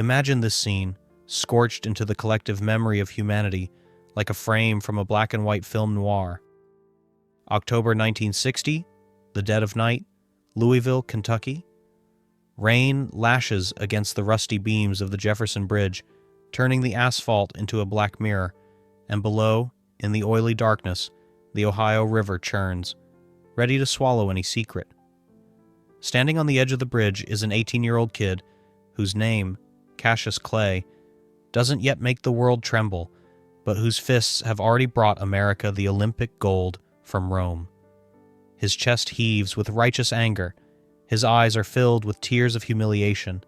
Imagine this scene, scorched into the collective memory of humanity like a frame from a black and white film noir. October 1960, the dead of night, Louisville, Kentucky. Rain lashes against the rusty beams of the Jefferson Bridge, turning the asphalt into a black mirror, and below, in the oily darkness, the Ohio River churns, ready to swallow any secret. Standing on the edge of the bridge is an 18-year-old kid whose name, Cassius Clay, doesn't yet make the world tremble, but whose fists have already brought America the Olympic gold from Rome. His chest heaves with righteous anger. His eyes are filled with tears of humiliation,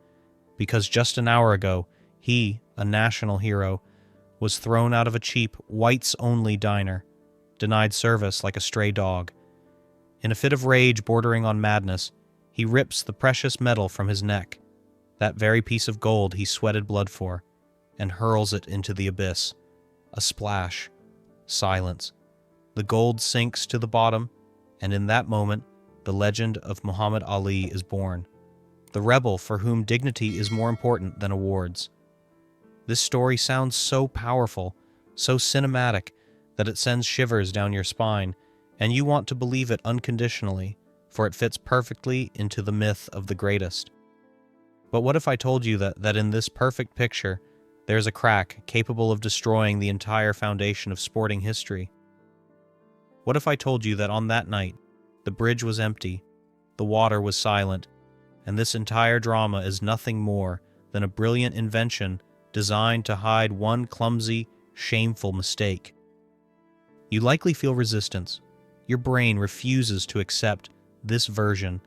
because just an hour ago, he, a national hero, was thrown out of a cheap, whites-only diner, denied service like a stray dog. In a fit of rage bordering on madness, he rips the precious metal from his neck, that very piece of gold he sweated blood for, and hurls it into the abyss. A splash. Silence. The gold sinks to the bottom, and in that moment, the legend of Muhammad Ali is born, the rebel for whom dignity is more important than awards. This story sounds so powerful, so cinematic, that it sends shivers down your spine, and you want to believe it unconditionally, for it fits perfectly into the myth of the greatest. But what if I told you that in this perfect picture, there's a crack capable of destroying the entire foundation of sporting history? What if I told you that on that night, the bridge was empty, the water was silent, and this entire drama is nothing more than a brilliant invention designed to hide one clumsy, shameful mistake? You likely feel resistance. Your brain refuses to accept this version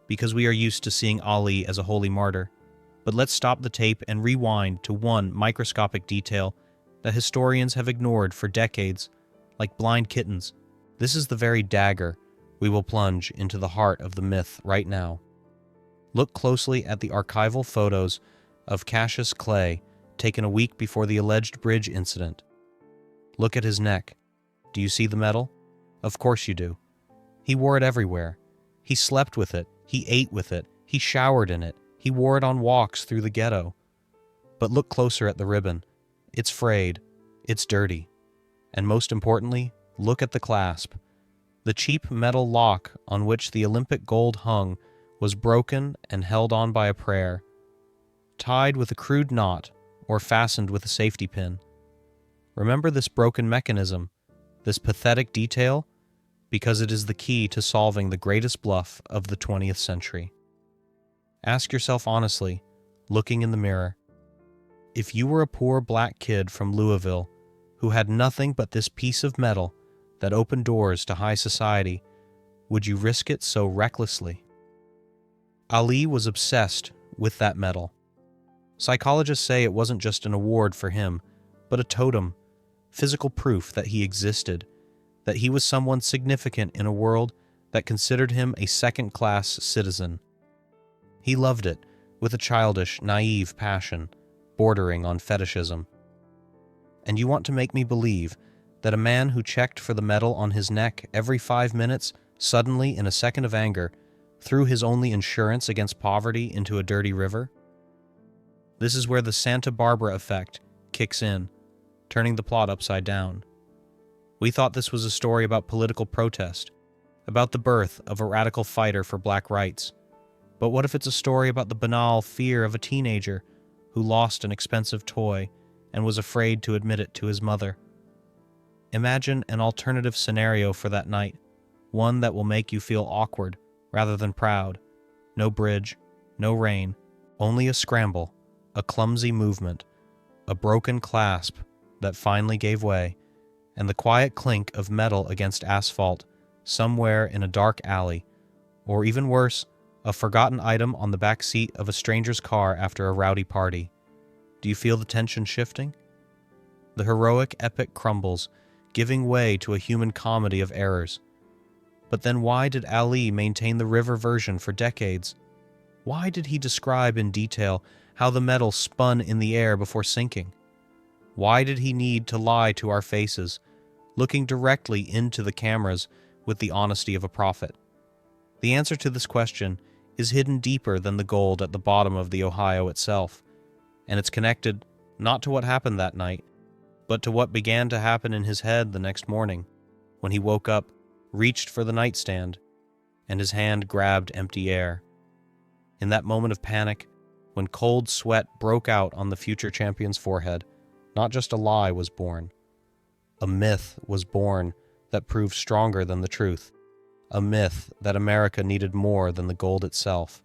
because we are used to seeing Ali as a holy martyr. But let's stop the tape and rewind to one microscopic detail that historians have ignored for decades, like blind kittens. This is the very dagger we will plunge into the heart of the myth right now. Look closely at the archival photos of Cassius Clay taken a week before the alleged bridge incident. Look at his neck. Do you see the metal? Of course you do. He wore it everywhere. He slept with it. He ate with it. He showered in it. He wore it on walks through the ghetto. But look closer at the ribbon. It's frayed. It's dirty. And most importantly, look at the clasp. The cheap metal lock on which the Olympic gold hung was broken and held on by a prayer, tied with a crude knot or fastened with a safety pin. Remember this broken mechanism, this pathetic detail, because it is the key to solving the greatest bluff of the 20th century. Ask yourself honestly, looking in the mirror, if you were a poor black kid from Louisville who had nothing but this piece of metal that opened doors to high society, would you risk it so recklessly? Ali was obsessed with that metal. Psychologists say it wasn't just an award for him, but a totem, physical proof that he existed, that he was someone significant in a world that considered him a second-class citizen. He loved it with a childish, naive passion, bordering on fetishism. And you want to make me believe that a man who checked for the metal on his neck every 5 minutes suddenly, in a second of anger, threw his only insurance against poverty into a dirty river? This is where the Santa Barbara effect kicks in, turning the plot upside down. We thought this was a story about political protest, about the birth of a radical fighter for black rights. But what if it's a story about the banal fear of a teenager who lost an expensive toy and was afraid to admit it to his mother? Imagine an alternative scenario for that night, one that will make you feel awkward rather than proud. No bridge, no rain, only a scramble, a clumsy movement, a broken clasp that finally gave way, and the quiet clink of metal against asphalt somewhere in a dark alley, or even worse, a forgotten item on the back seat of a stranger's car after a rowdy party. Do you feel the tension shifting? The heroic epic crumbles, giving way to a human comedy of errors. But then why did Ali maintain the river version for decades? Why did he describe in detail how the metal spun in the air before sinking? Why did he need to lie to our faces, looking directly into the cameras with the honesty of a prophet? The answer to this question is hidden deeper than the gold at the bottom of the Ohio itself. And it's connected not to what happened that night, but to what began to happen in his head the next morning, when he woke up, reached for the nightstand, and his hand grabbed empty air. In that moment of panic, when cold sweat broke out on the future champion's forehead, not just a lie was born. A myth was born that proved stronger than the truth. A myth that America needed more than the gold itself.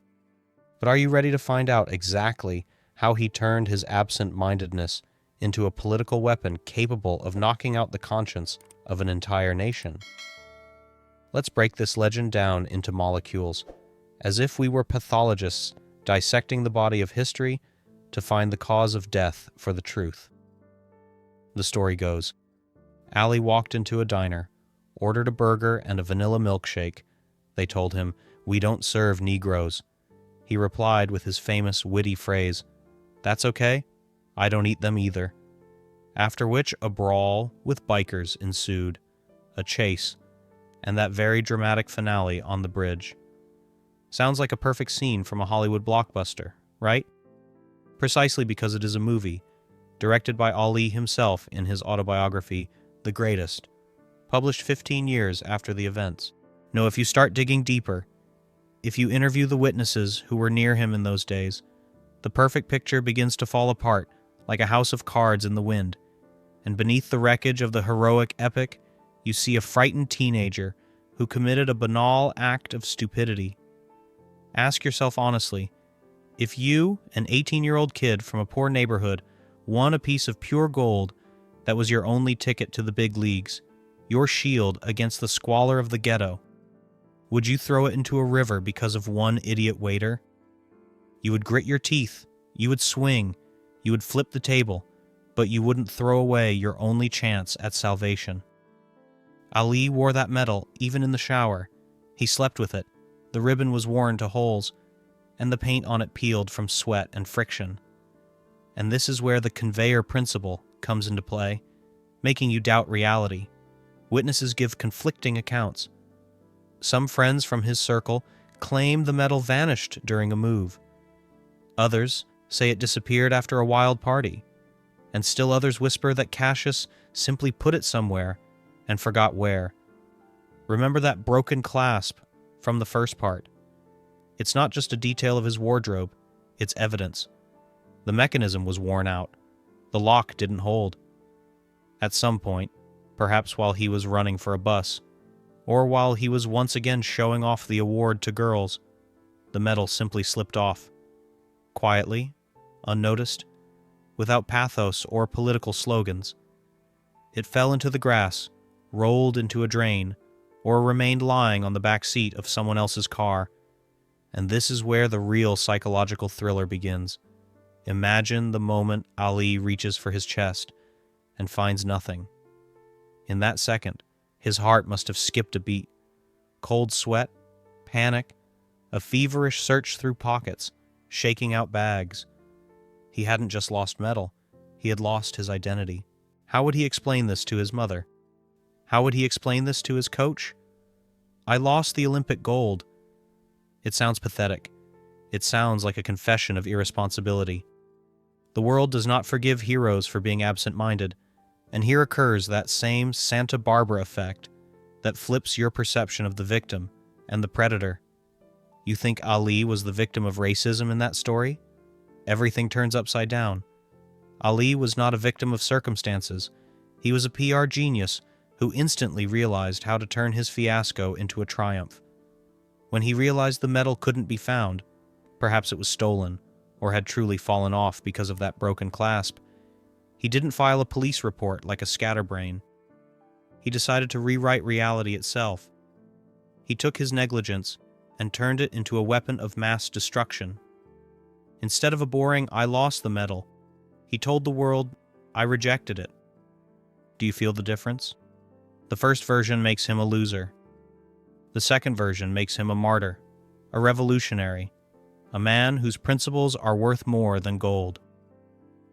But are you ready to find out exactly how he turned his absent-mindedness into a political weapon capable of knocking out the conscience of an entire nation? Let's break this legend down into molecules, as if we were pathologists dissecting the body of history to find the cause of death for the truth. The story goes, Ali walked into a diner, ordered a burger and a vanilla milkshake. They told him, "We don't serve Negroes." He replied with his famous witty phrase, "That's okay, I don't eat them either." After which a brawl with bikers ensued, a chase, and that very dramatic finale on the bridge. Sounds like a perfect scene from a Hollywood blockbuster, right? Precisely because it is a movie, directed by Ali himself in his autobiography, The Greatest, published 15 years after the events. No, if you start digging deeper, if you interview the witnesses who were near him in those days, the perfect picture begins to fall apart like a house of cards in the wind, and beneath the wreckage of the heroic epic, you see a frightened teenager who committed a banal act of stupidity. Ask yourself honestly, if you, an 18-year-old kid from a poor neighborhood, won a piece of pure gold that was your only ticket to the big leagues, your shield against the squalor of the ghetto, would you throw it into a river because of one idiot waiter? You would grit your teeth, you would swing, you would flip the table, but you wouldn't throw away your only chance at salvation. Ali wore that medal even in the shower. He slept with it. The ribbon was worn to holes, and the paint on it peeled from sweat and friction. And this is where the conveyor principle comes into play, making you doubt reality. Witnesses give conflicting accounts. Some friends from his circle claim the medal vanished during a move. Others say it disappeared after a wild party. And still others whisper that Cassius simply put it somewhere and forgot where. Remember that broken clasp from the first part. It's not just a detail of his wardrobe, it's evidence. The mechanism was worn out. The lock didn't hold. At some point, perhaps while he was running for a bus, or while he was once again showing off the award to girls, the medal simply slipped off. Quietly, unnoticed, without pathos or political slogans. It fell into the grass, rolled into a drain, or remained lying on the back seat of someone else's car. And this is where the real psychological thriller begins. Imagine the moment Ali reaches for his chest and finds nothing. In that second, his heart must have skipped a beat. Cold sweat, panic, a feverish search through pockets, shaking out bags. He hadn't just lost medal, he had lost his identity. How would he explain this to his mother? How would he explain this to his coach? "I lost the Olympic gold." It sounds pathetic. It sounds like a confession of irresponsibility. The world does not forgive heroes for being absent-minded, and here occurs that same Santa Barbara effect that flips your perception of the victim and the predator. You think Ali was the victim of racism in that story? Everything turns upside down. Ali was not a victim of circumstances. He was a PR genius who instantly realized how to turn his fiasco into a triumph. When he realized the medal couldn't be found, perhaps it was stolen, or had truly fallen off because of that broken clasp, he didn't file a police report like a scatterbrain. He decided to rewrite reality itself. He took his negligence and turned it into a weapon of mass destruction. Instead of a boring, "I lost the medal," he told the world, "I rejected it." Do you feel the difference? The first version makes him a loser. The second version makes him a martyr, a revolutionary, a man whose principles are worth more than gold.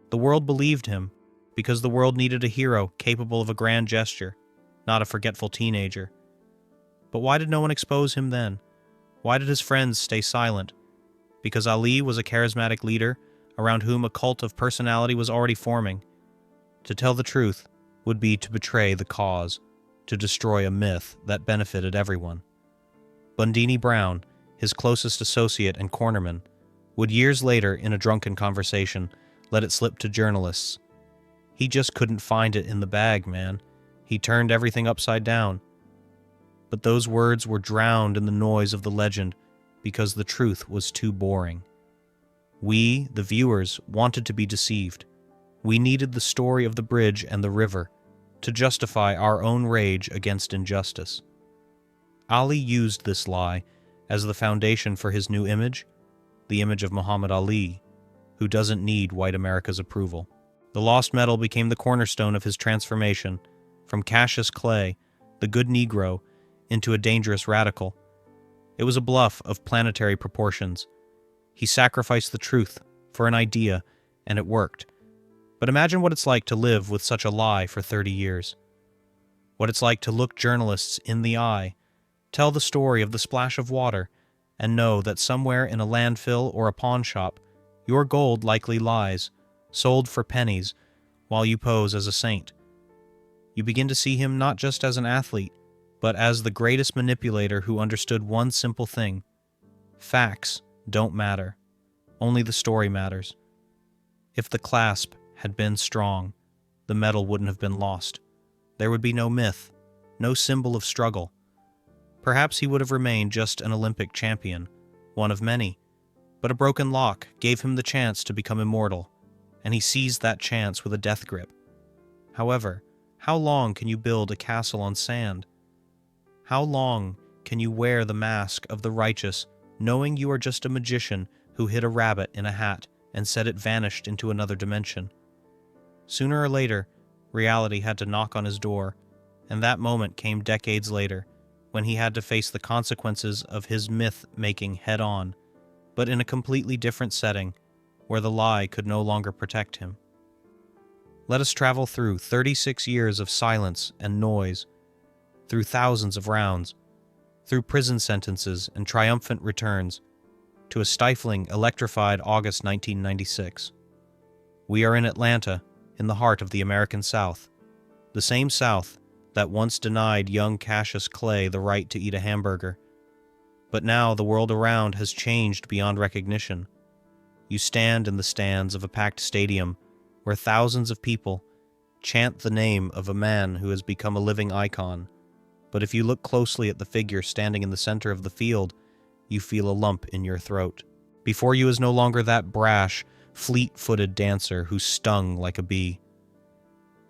The world believed him because the world needed a hero capable of a grand gesture, not a forgetful teenager. But why did no one expose him then? Why did his friends stay silent? Because Ali was a charismatic leader, around whom a cult of personality was already forming. To tell the truth would be to betray the cause, to destroy a myth that benefited everyone. Bundini Brown, his closest associate and cornerman, would years later, in a drunken conversation, let it slip to journalists. He just couldn't find it in the bag, man. He turned everything upside down. But those words were drowned in the noise of the legend because the truth was too boring. We, the viewers, wanted to be deceived. We needed the story of the bridge and the river to justify our own rage against injustice. Ali used this lie as the foundation for his new image, the image of Muhammad Ali, who doesn't need white America's approval. The lost medal became the cornerstone of his transformation from Cassius Clay, the good Negro, into a dangerous radical. It was a bluff of planetary proportions. He sacrificed the truth for an idea, and it worked. But imagine what it's like to live with such a lie for 30 years. What it's like to look journalists in the eye, tell the story of the splash of water, and know that somewhere in a landfill or a pawn shop, your gold likely lies, sold for pennies, while you pose as a saint. You begin to see him not just as an athlete, but as the greatest manipulator who understood one simple thing. Facts don't matter. Only the story matters. If the clasp had been strong, the medal wouldn't have been lost. There would be no myth, no symbol of struggle. Perhaps he would have remained just an Olympic champion, one of many. But a broken lock gave him the chance to become immortal, and he seized that chance with a death grip. However, how long can you build a castle on sand? How long can you wear the mask of the righteous, knowing you are just a magician who hid a rabbit in a hat and said it vanished into another dimension? Sooner or later, reality had to knock on his door, and that moment came decades later, when he had to face the consequences of his myth-making head-on, but in a completely different setting, where the lie could no longer protect him. Let us travel through 36 years of silence and noise, through thousands of rounds, through prison sentences and triumphant returns, to a stifling, electrified August 1996. We are in Atlanta, in the heart of the American South, the same South that once denied young Cassius Clay the right to eat a hamburger. But now the world around has changed beyond recognition. You stand in the stands of a packed stadium where thousands of people chant the name of a man who has become a living icon. But if you look closely at the figure standing in the center of the field, you feel a lump in your throat. Before you is no longer that brash, fleet-footed dancer who stung like a bee.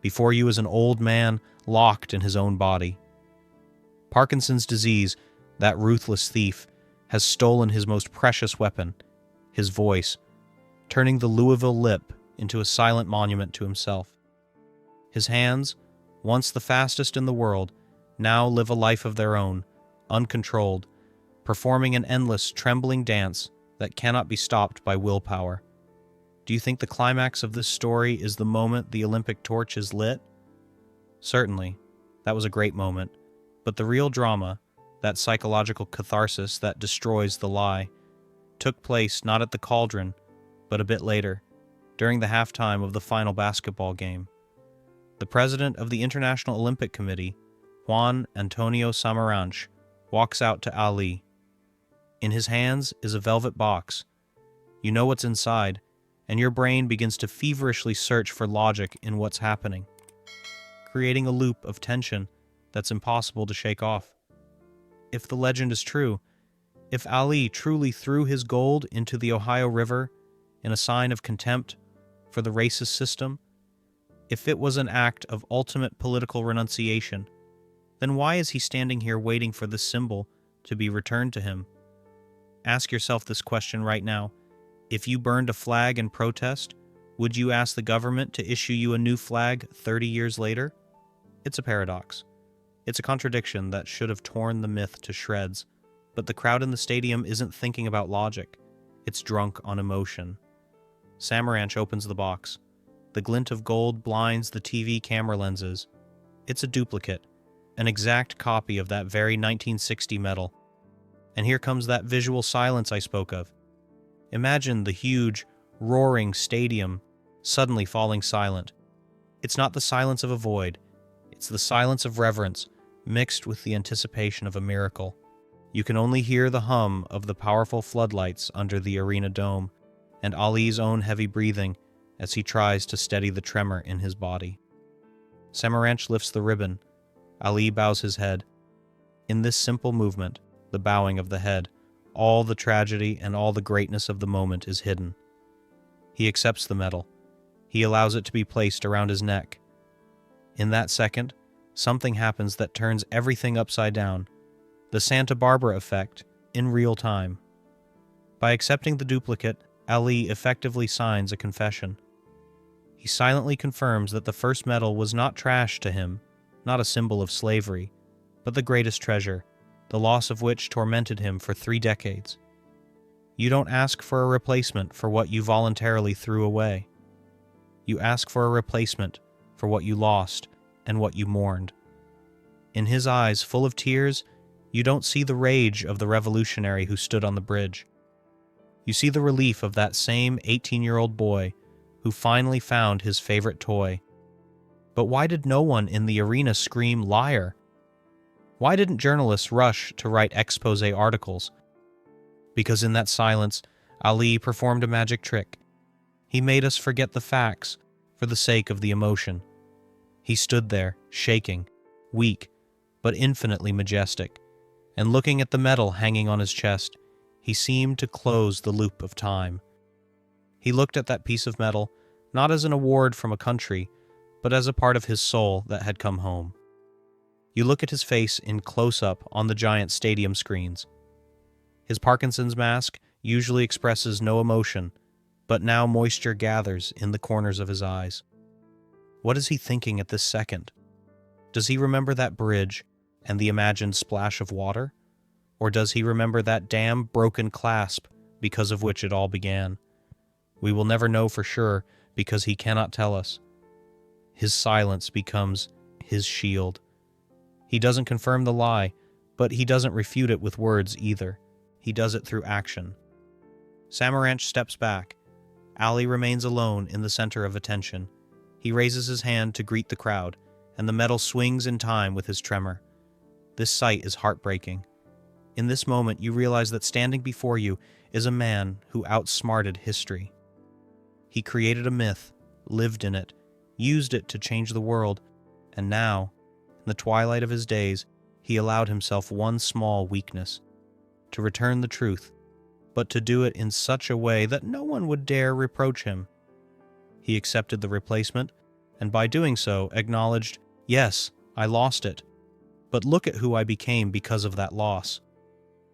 Before you is an old man locked in his own body. Parkinson's disease, that ruthless thief, has stolen his most precious weapon, his voice, turning the Louisville lip into a silent monument to himself. His hands, once the fastest in the world, now live a life of their own, uncontrolled, performing an endless, trembling dance that cannot be stopped by willpower. Do you think the climax of this story is the moment the Olympic torch is lit? Certainly, that was a great moment, but the real drama, that psychological catharsis that destroys the lie, took place not at the cauldron, but a bit later, during the halftime of the final basketball game. The president of the International Olympic Committee, Juan Antonio Samaranch, walks out to Ali. In his hands is a velvet box. You know what's inside, and your brain begins to feverishly search for logic in what's happening, creating a loop of tension that's impossible to shake off. If the legend is true, if Ali truly threw his gold into the Ohio River in a sign of contempt for the racist system, if it was an act of ultimate political renunciation, then why is he standing here waiting for this symbol to be returned to him? Ask yourself this question right now. If you burned a flag in protest, would you ask the government to issue you a new flag 30 years later? It's a paradox. It's a contradiction that should have torn the myth to shreds, but the crowd in the stadium isn't thinking about logic. It's drunk on emotion. Samaranch opens the box. The glint of gold blinds the TV camera lenses. It's a duplicate, an exact copy of that very 1960 medal. And here comes that visual silence I spoke of. Imagine the huge, roaring stadium suddenly falling silent. It's not the silence of a void, it's the silence of reverence mixed with the anticipation of a miracle. You can only hear the hum of the powerful floodlights under the arena dome and Ali's own heavy breathing as he tries to steady the tremor in his body. Samaranch lifts the ribbon. Ali bows his head. In this simple movement, the bowing of the head, all the tragedy and all the greatness of the moment is hidden. He accepts the medal. He allows it to be placed around his neck. In that second, something happens that turns everything upside down. The Santa Barbara effect in real time. By accepting the duplicate, Ali effectively signs a confession. He silently confirms that the first medal was not trash to him, not a symbol of slavery, but the greatest treasure, the loss of which tormented him for 3 decades. You don't ask for a replacement for what you voluntarily threw away. You ask for a replacement for what you lost and what you mourned. In his eyes, full of tears, you don't see the rage of the revolutionary who stood on the bridge. You see the relief of that same 18-year-old boy who finally found his favorite toy. But why did no one in the arena scream liar? Why didn't journalists rush to write expose articles? Because in that silence, Ali performed a magic trick. He made us forget the facts for the sake of the emotion. He stood there, shaking, weak, but infinitely majestic, and looking at the medal hanging on his chest, he seemed to close the loop of time. He looked at that piece of metal not as an award from a country, but as a part of his soul that had come home. You look at his face in close-up on the giant stadium screens. His Parkinson's mask usually expresses no emotion, but now moisture gathers in the corners of his eyes. What is he thinking at this second? Does he remember that bridge and the imagined splash of water? Or does he remember that damn broken clasp because of which it all began? We will never know for sure because he cannot tell us. His silence becomes his shield. He doesn't confirm the lie, but he doesn't refute it with words either. He does it through action. Samaranch steps back. Ali remains alone in the center of attention. He raises his hand to greet the crowd, and the medal swings in time with his tremor. This sight is heartbreaking. In this moment, you realize that standing before you is a man who outsmarted history. He created a myth, lived in it, used it to change the world, and now, in the twilight of his days, he allowed himself one small weakness: to return the truth, but to do it in such a way that no one would dare reproach him. He accepted the replacement, and by doing so acknowledged, yes, I lost it, but look at who I became because of that loss.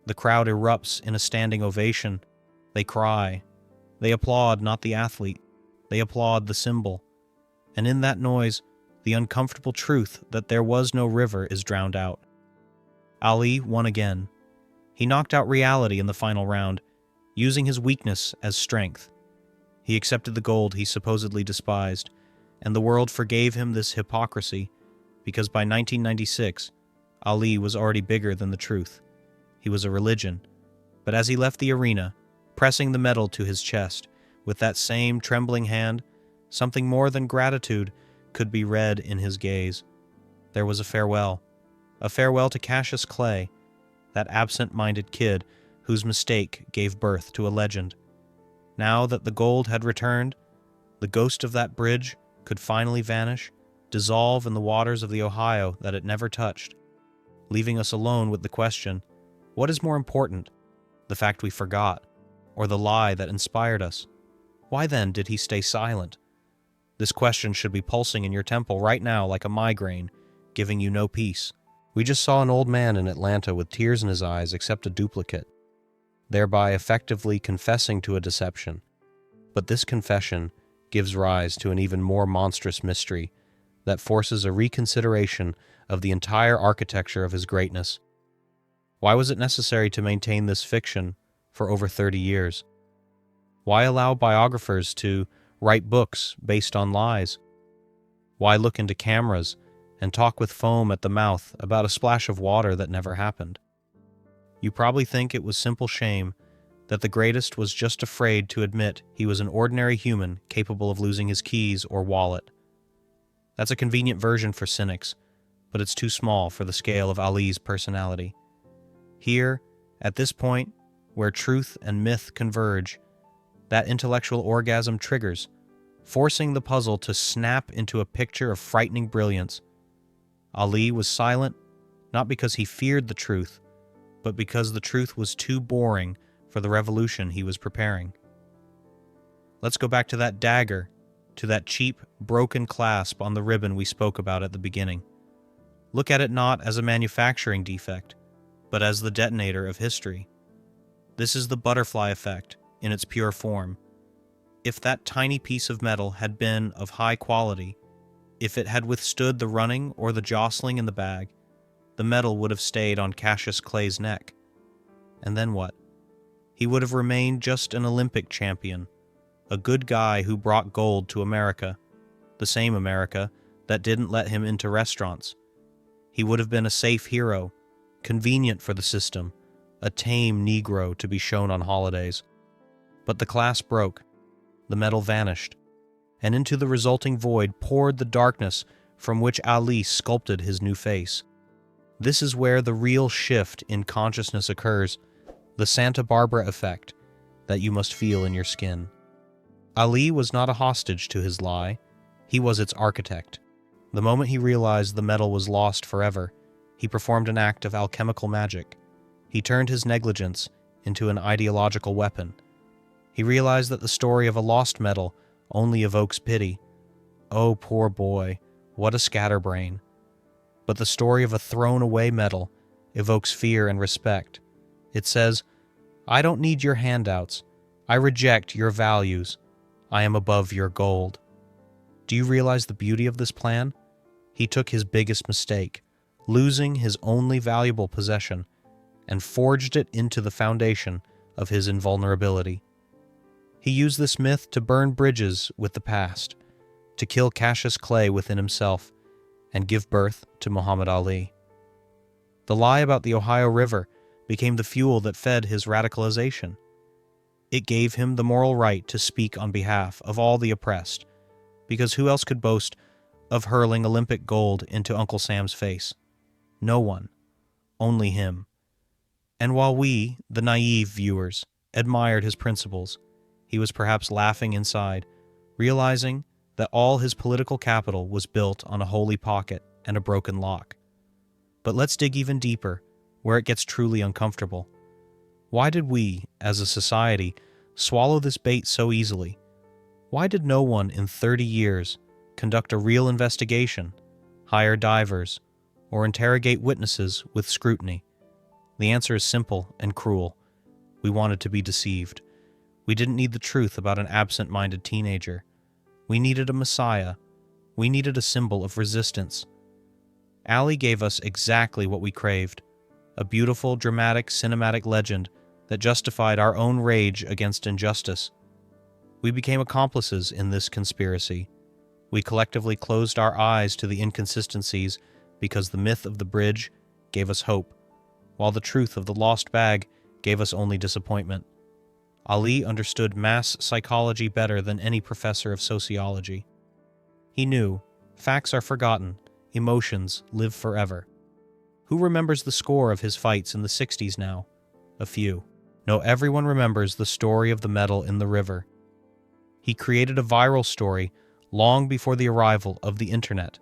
The crowd erupts in a standing ovation. They cry. They applaud not the athlete. They applaud the symbol. And in that noise, the uncomfortable truth that there was no river is drowned out. Ali won again. He knocked out reality in the final round, using his weakness as strength. He accepted the gold he supposedly despised, and the world forgave him this hypocrisy, because by 1996, Ali was already bigger than the truth. He was a religion. But as he left the arena, pressing the medal to his chest, with that same trembling hand, something more than gratitude could be read in his gaze. There was a farewell to Cassius Clay, that absent-minded kid whose mistake gave birth to a legend. Now that the gold had returned, the ghost of that bridge could finally vanish, dissolve in the waters of the Ohio that it never touched, leaving us alone with the question, what is more important, the fact we forgot, or the lie that inspired us? Why then did he stay silent? This question should be pulsing in your temple right now like a migraine, giving you no peace. We just saw an old man in Atlanta with tears in his eyes accept a duplicate, thereby effectively confessing to a deception. But this confession gives rise to an even more monstrous mystery that forces a reconsideration of the entire architecture of his greatness. Why was it necessary to maintain this fiction for over 30 years? Why allow biographers to write books based on lies? Why look into cameras and talk with foam at the mouth about a splash of water that never happened? You probably think it was simple shame, that the greatest was just afraid to admit he was an ordinary human capable of losing his keys or wallet. That's a convenient version for cynics, but it's too small for the scale of Ali's personality. Here, at this point, where truth and myth converge, that intellectual orgasm triggers, forcing the puzzle to snap into a picture of frightening brilliance. Ali was silent, not because he feared the truth, but because the truth was too boring for the revolution he was preparing. Let's go back to that dagger, to that cheap, broken clasp on the ribbon we spoke about at the beginning. Look at it not as a manufacturing defect, but as the detonator of history. This is the butterfly effect in its pure form. If that tiny piece of metal had been of high quality, if it had withstood the running or the jostling in the bag, the metal would have stayed on Cassius Clay's neck. And then what? He would have remained just an Olympic champion, a good guy who brought gold to America, the same America that didn't let him into restaurants. He would have been a safe hero, convenient for the system, a tame Negro to be shown on holidays. But the clasp broke, the metal vanished, and into the resulting void poured the darkness from which Ali sculpted his new face. This is where the real shift in consciousness occurs, the Santa Barbara effect that you must feel in your skin. Ali was not a hostage to his lie, he was its architect. The moment he realized the metal was lost forever, he performed an act of alchemical magic. He turned his negligence into an ideological weapon. He realized that the story of a lost metal only evokes pity. Oh, poor boy, what a scatterbrain. But the story of a thrown-away metal evokes fear and respect. It says, I don't need your handouts. I reject your values. I am above your gold. Do you realize the beauty of this plan? He took his biggest mistake, losing his only valuable possession, and forged it into the foundation of his invulnerability. He used this myth to burn bridges with the past, to kill Cassius Clay within himself, and give birth to Muhammad Ali. The lie about the Ohio River became the fuel that fed his radicalization. It gave him the moral right to speak on behalf of all the oppressed, because who else could boast of hurling Olympic gold into Uncle Sam's face? No one. Only him. And while we, the naive viewers, admired his principles, he was perhaps laughing inside, realizing that all his political capital was built on a holy pocket and a broken lock. But let's dig even deeper, where it gets truly uncomfortable. Why did we, as a society, swallow this bait so easily? Why did no one in 30 years conduct a real investigation, hire divers, or interrogate witnesses with scrutiny? The answer is simple and cruel. We wanted to be deceived. We didn't need the truth about an absent-minded teenager. We needed a messiah. We needed a symbol of resistance. Ali gave us exactly what we craved, a beautiful, dramatic, cinematic legend that justified our own rage against injustice. We became accomplices in this conspiracy. We collectively closed our eyes to the inconsistencies because the myth of the bridge gave us hope, while the truth of the lost bag gave us only disappointment. Ali understood mass psychology better than any professor of sociology. He knew, facts are forgotten, emotions live forever. Who remembers the score of his fights in the 60s now? A few. No, everyone remembers the story of the metal in the river. He created a viral story long before the arrival of the internet.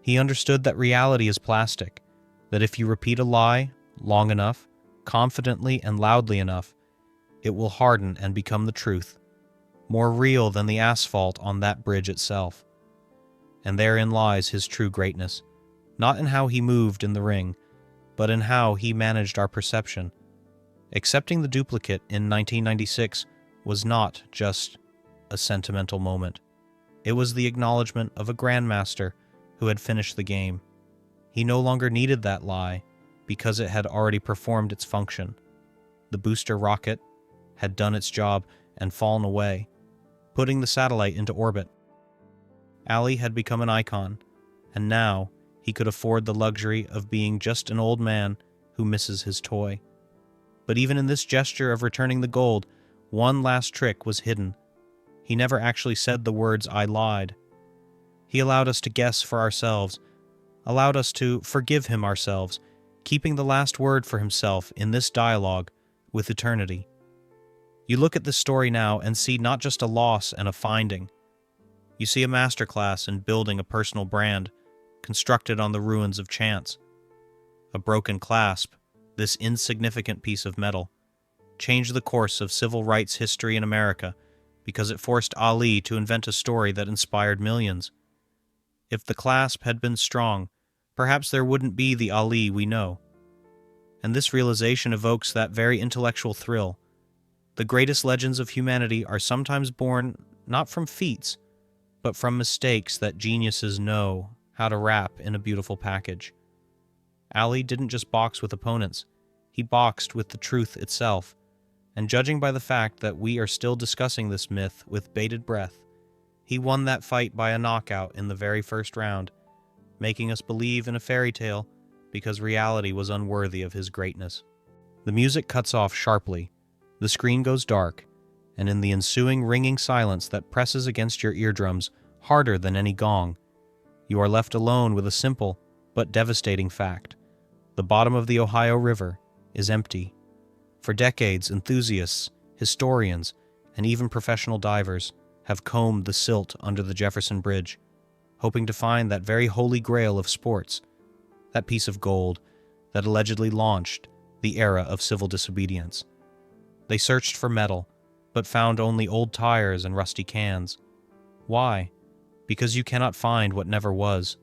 He understood that reality is plastic, that if you repeat a lie long enough, confidently and loudly enough, it will harden and become the truth, more real than the asphalt on that bridge itself. And therein lies his true greatness, not in how he moved in the ring, but in how he managed our perception. Accepting the duplicate in 1996 was not just a sentimental moment. It was the acknowledgement of a grandmaster who had finished the game. He no longer needed that lie because it had already performed its function. The booster rocket had done its job and fallen away, putting the satellite into orbit. Ali had become an icon, and now he could afford the luxury of being just an old man who misses his toy. But even in this gesture of returning the gold, one last trick was hidden. He never actually said the words, "I lied." He allowed us to guess for ourselves, allowed us to forgive him ourselves, keeping the last word for himself in this dialogue with eternity. You look at this story now and see not just a loss and a finding. You see a masterclass in building a personal brand, constructed on the ruins of chance. A broken clasp, this insignificant piece of metal, changed the course of civil rights history in America because it forced Ali to invent a story that inspired millions. If the clasp had been strong, perhaps there wouldn't be the Ali we know. And this realization evokes that very intellectual thrill. The greatest legends of humanity are sometimes born not from feats, but from mistakes that geniuses know how to wrap in a beautiful package. Ali didn't just box with opponents, he boxed with the truth itself. And judging by the fact that we are still discussing this myth with bated breath, he won that fight by a knockout in the very first round, making us believe in a fairy tale because reality was unworthy of his greatness. The music cuts off sharply, the screen goes dark, and in the ensuing ringing silence that presses against your eardrums harder than any gong, you are left alone with a simple but devastating fact. The bottom of the Ohio River is empty. For decades, enthusiasts, historians, and even professional divers have combed the silt under the Jefferson Bridge, hoping to find that very holy grail of sports, that piece of gold that allegedly launched the era of civil disobedience. They searched for metal, but found only old tires and rusty cans. Why? Because you cannot find what never was.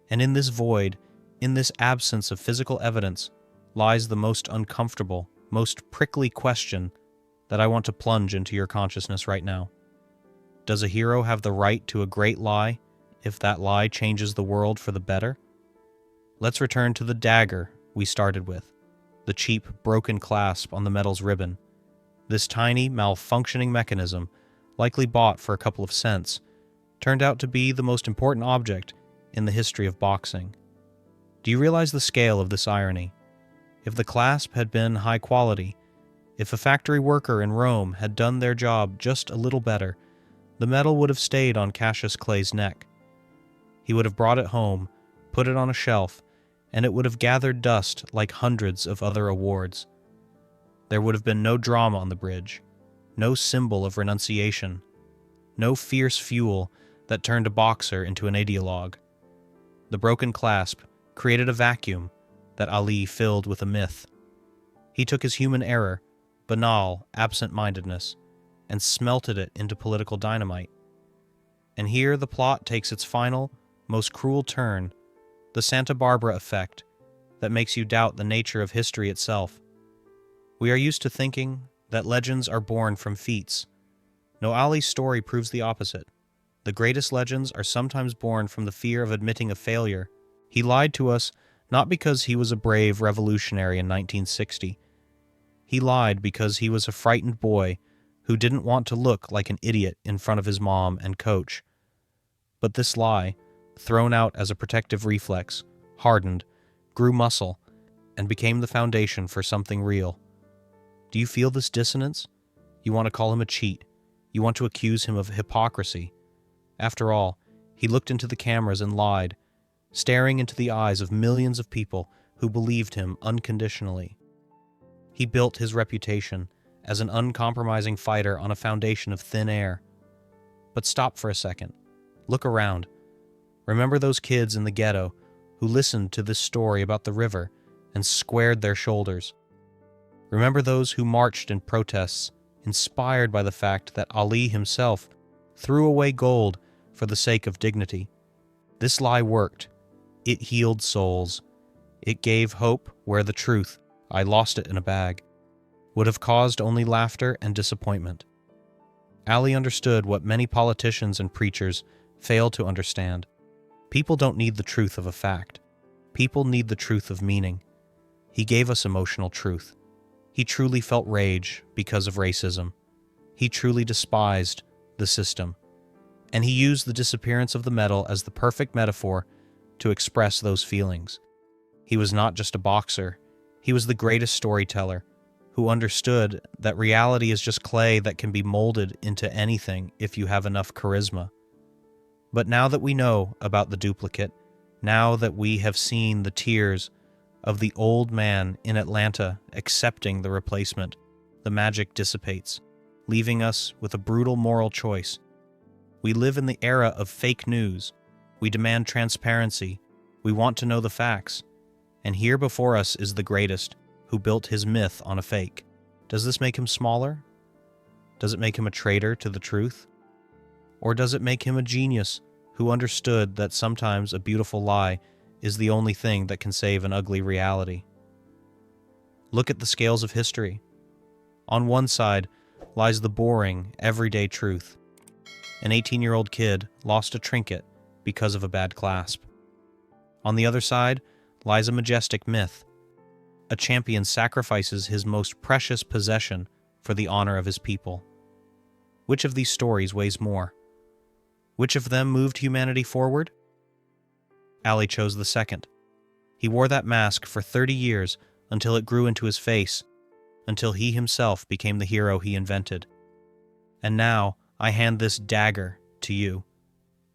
And in this void, in this absence of physical evidence, lies the most uncomfortable, most prickly question that I want to plunge into your consciousness right now. Does a hero have the right to a great lie if that lie changes the world for the better? Let's return to the dagger we started with, the cheap, broken clasp on the metal's ribbon. This tiny, malfunctioning mechanism, likely bought for a couple of cents, turned out to be the most important object in the history of boxing. Do you realize the scale of this irony? If the clasp had been high quality, if a factory worker in Rome had done their job just a little better, the metal would have stayed on Cassius Clay's neck. He would have brought it home, put it on a shelf, and it would have gathered dust like hundreds of other awards. There would have been no drama on the bridge, no symbol of renunciation, no fierce fuel that turned a boxer into an ideologue. The broken clasp created a vacuum that Ali filled with a myth. He took his human error, banal absent-mindedness, and smelted it into political dynamite. And here the plot takes its final, most cruel turn, the Santa Barbara effect that makes you doubt the nature of history itself. We are used to thinking that legends are born from feats. No, Ali's story proves the opposite. The greatest legends are sometimes born from the fear of admitting a failure. He lied to us not because he was a brave revolutionary in 1960. He lied because he was a frightened boy who didn't want to look like an idiot in front of his mom and coach. But this lie, thrown out as a protective reflex, hardened, grew muscle, and became the foundation for something real. Do you feel this dissonance? You want to call him a cheat. You want to accuse him of hypocrisy. After all, he looked into the cameras and lied, staring into the eyes of millions of people who believed him unconditionally. He built his reputation as an uncompromising fighter on a foundation of thin air. But stop for a second. Look around. Remember those kids in the ghetto who listened to this story about the river and squared their shoulders. Remember those who marched in protests, inspired by the fact that Ali himself threw away gold for the sake of dignity. This lie worked. It healed souls. It gave hope where the truth, "I lost it in a bag," would have caused only laughter and disappointment. Ali understood what many politicians and preachers fail to understand. People don't need the truth of a fact. People need the truth of meaning. He gave us emotional truth. He truly felt rage because of racism. He truly despised the system. And he used the disappearance of the medal as the perfect metaphor to express those feelings. He was not just a boxer. He was the greatest storyteller, who understood that reality is just clay that can be molded into anything if you have enough charisma. But now that we know about the duplicate, now that we have seen the tears of the old man in Atlanta accepting the replacement, the magic dissipates, leaving us with a brutal moral choice. We live in the era of fake news. We demand transparency. We want to know the facts. And here before us is the greatest, who built his myth on a fake. Does this make him smaller? Does it make him a traitor to the truth? Or does it make him a genius who understood that sometimes a beautiful lie is the only thing that can save an ugly reality? Look at the scales of history. On one side lies the boring, everyday truth. An 18-year-old kid lost a trinket because of a bad clasp. On the other side lies a majestic myth. A champion sacrifices his most precious possession for the honor of his people. Which of these stories weighs more? Which of them moved humanity forward? Ali chose the second. He wore that mask for 30 years until it grew into his face, until he himself became the hero he invented. And now I hand this dagger to you.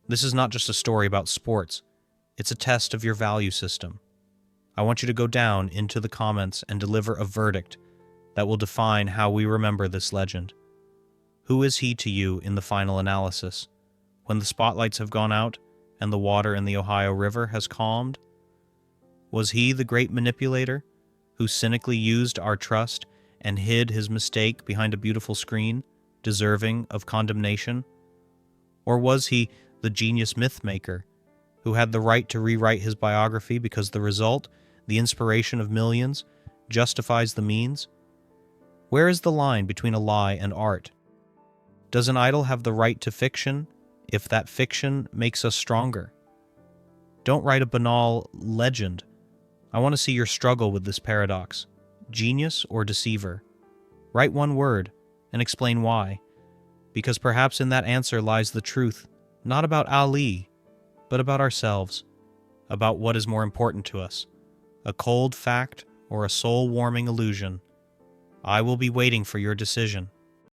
This is not just a story about sports. It's a test of your value system. I want you to go down into the comments and deliver a verdict that will define how we remember this legend. Who is he to you in the final analysis, when the spotlights have gone out and the water in the Ohio River has calmed? Was he the great manipulator who cynically used our trust and hid his mistake behind a beautiful screen, deserving of condemnation? Or was he the genius myth-maker who had the right to rewrite his biography because the result, the inspiration of millions, justifies the means? Where is the line between a lie and art? Does an idol have the right to fiction if that fiction makes us stronger? Don't write a banal legend. I want to see your struggle with this paradox. Genius or deceiver? Write one word and explain why, because perhaps in that answer lies the truth, not about Ali, but about ourselves, about what is more important to us, a cold fact or a soul-warming illusion. I will be waiting for your decision.